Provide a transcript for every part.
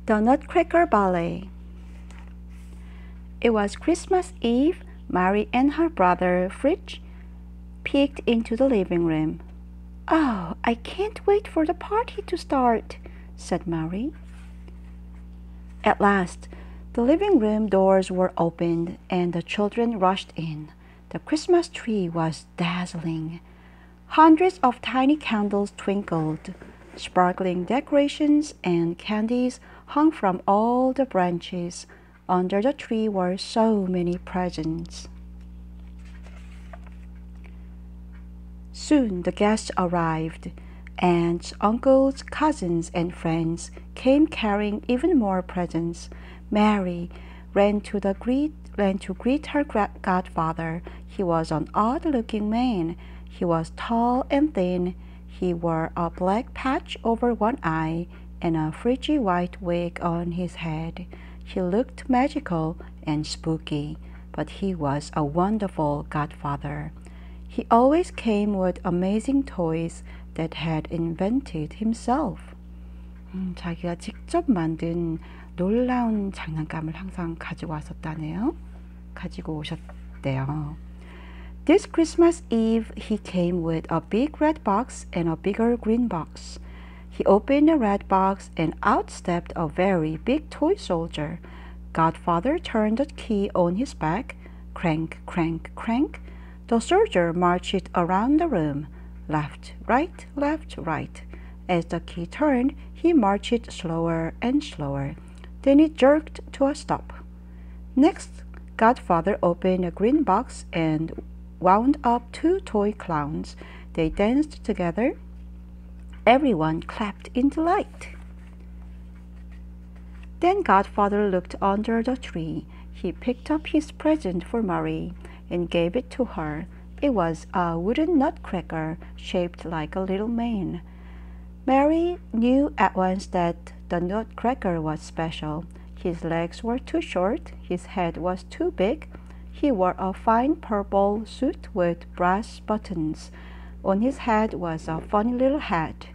The Nutcracker Ballet. It was Christmas Eve. Mary and her brother Fritz peeked into the living room. "Oh, I can't wait for the party to start," said Mary. At last, the living room doors were opened and the children rushed in. The Christmas tree was dazzling. Hundreds of tiny candles twinkled. Sparkling decorations and candies hung from all the branches. Under the tree were so many presents. Soon the guests arrived. Aunts, uncles, cousins, and friends came carrying even more presents. Mary ran to greet her godfather. He was an odd-looking man. He was tall and thin. He wore a black patch over one eye and a fringy white wig on his head. He looked magical and spooky, but he was a wonderful godfather. He always came with amazing toys that had invented himself. 자기가 직접 만든 놀라운 장난감을 항상 가지고 오셨대요. This Christmas Eve, he came with a big red box and a bigger green box. He opened the red box and out stepped a very big toy soldier. Godfather turned the key on his back. Crank, crank, crank. The soldier marched around the room. Left, right, left, right. As the key turned, he marched slower and slower. Then it jerked to a stop. Next, Godfather opened a green box and wound up two toy clowns. They danced together. Everyone clapped in delight. Then Godfather looked under the tree. He picked up his present for Mary and gave it to her. It was a wooden nutcracker shaped like a little man. Mary knew at once that the nutcracker was special. His legs were too short, his head was too big. He wore a fine purple suit with brass buttons. On his head was a funny little hat.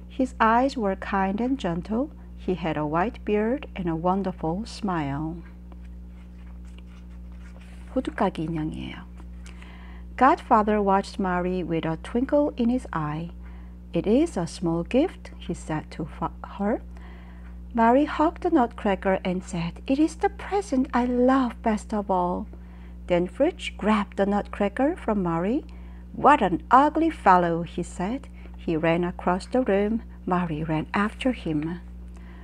His eyes were kind and gentle. He had a white beard and a wonderful smile. 호두까기 인형이에요. Godfather watched Mary with a twinkle in his eye. "It is a small gift," he said to her. Mary hugged the nutcracker and said, "It is the present I love best of all." Then Fritz grabbed the nutcracker from Mary. "What an ugly fellow," he said. He ran across the room. Mary ran after him.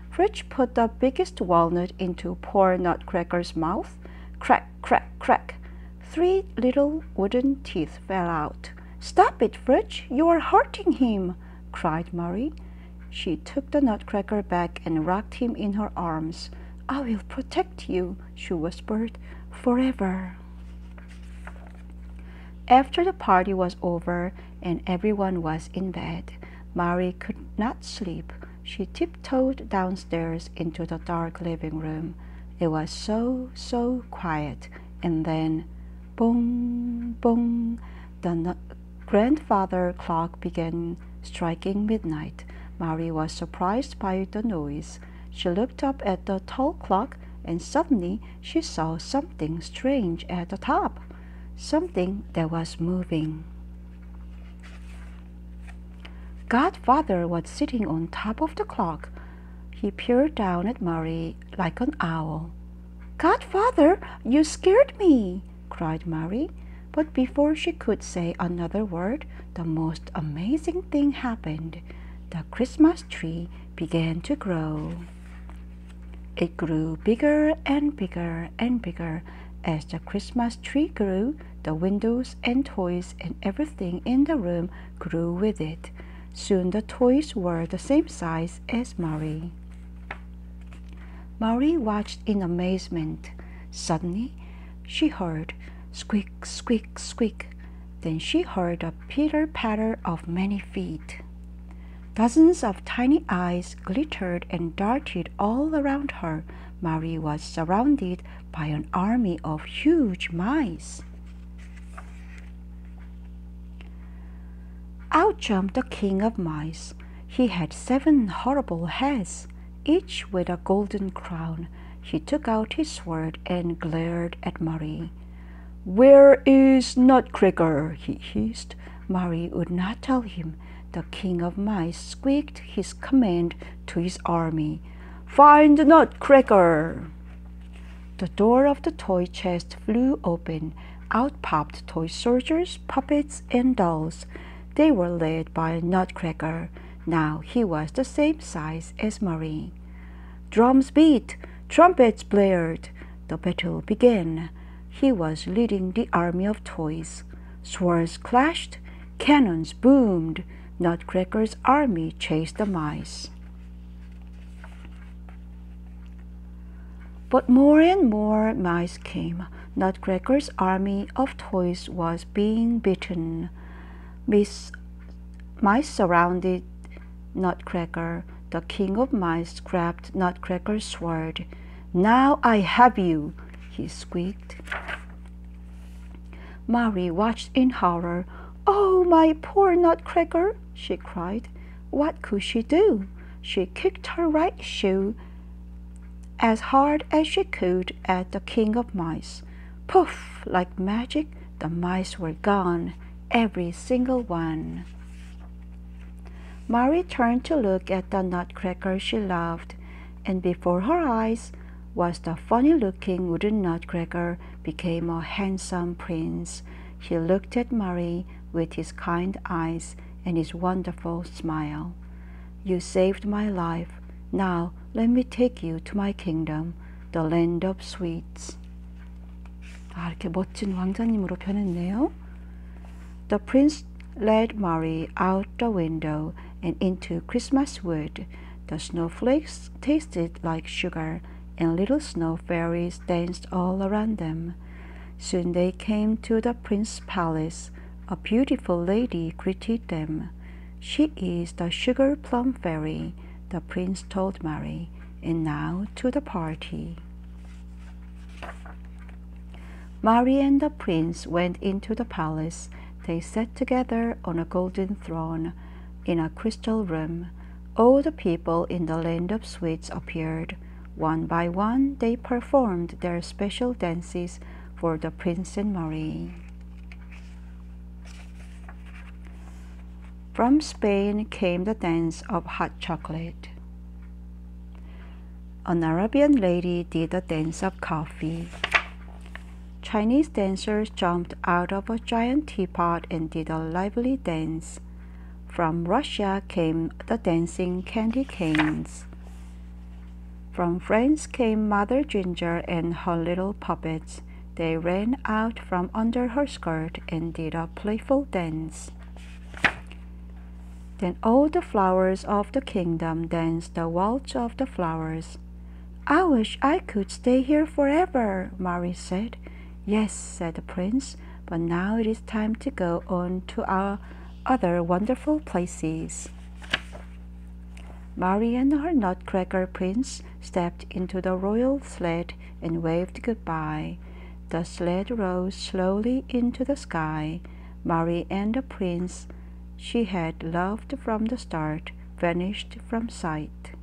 Fritz put the biggest walnut into poor Nutcracker's mouth. Crack, crack, crack. 3 little wooden teeth fell out. "Stop it, Fritz! You are hurting him!" cried Mary. She took the Nutcracker back and rocked him in her arms. "I will protect you," she whispered, "forever." After the party was over and everyone was in bed, Mary could not sleep. She tiptoed downstairs into the dark living room. It was so quiet. And then, boom, boom, the grandfather clock began striking midnight. Mary was surprised by the noise. She looked up at the tall clock and suddenly she saw something strange at the top. Something that was moving. Godfather was sitting on top of the clock. He peered down at Mary like an owl. "Godfather, you scared me!" cried Mary. But before she could say another word, the most amazing thing happened. The Christmas tree began to grow. It grew bigger and bigger and bigger. As the Christmas tree grew, the windows and toys and everything in the room grew with it. Soon the toys were the same size as Mary. Mary watched in amazement. Suddenly, she heard squeak, squeak, squeak. Then she heard a pitter-patter of many feet. Dozens of tiny eyes glittered and darted all around her. Mary was surrounded by an army of huge mice. Out jumped the king of mice. He had 7 horrible heads. each with a golden crown. He took out his sword and glared at Mary. "Where is Nutcracker?" he hissed. Mary would not tell him. The king of mice squeaked his command to his army. "Find the Nutcracker!" The door of the toy chest flew open. Out popped toy soldiers, puppets, and dolls. They were led by Nutcracker. Now he was the same size as Mary. Drums beat, trumpets blared. The battle began. He was leading the army of toys. Swords clashed, cannons boomed. Nutcracker's army chased the mice. But more and more mice came. Nutcracker's army of toys was being beaten. Mice surrounded Nutcracker. The king of mice grabbed Nutcracker's sword. "Now I have you," he squeaked. Mary watched in horror. "Oh, my poor Nutcracker," she cried. What could she do? She kicked her right shoe as hard as she could at the king of mice. Poof! Like magic, the mice were gone, every single one. Mary turned to look at the Nutcracker she loved, and before her eyes was the funny-looking wooden Nutcracker became a handsome prince. He looked at Mary with his kind eyes and his wonderful smile. "You saved my life. Now let me take you to my kingdom, the land of sweets." 이렇게 멋진 왕자님으로 변했네요. The prince led Mary out the window and into Christmas wood. The snowflakes tasted like sugar, and little snow fairies danced all around them. Soon they came to the prince's palace. A beautiful lady greeted them. "She is the sugar plum fairy," the prince told Mary. "And now to the party." Mary and the prince went into the palace. They sat together on a golden throne in a crystal room. All the people in the land of sweets appeared. One by one, they performed their special dances for the prince and Mary. From Spain came the dance of hot chocolate. An Arabian lady did the dance of coffee. Chinese dancers jumped out of a giant teapot and did a lively dance. From Russia came the dancing candy canes. From France came Mother Ginger and her little puppets. They ran out from under her skirt and did a playful dance. Then all the flowers of the kingdom danced the waltz of the flowers. "I wish I could stay here forever," Mary said. "Yes," said the prince, "but now it is time to go on to our other wonderful places." Mary and her Nutcracker prince stepped into the royal sled and waved goodbye. The sled rose slowly into the sky. Mary and the prince she had loved from the start vanished from sight.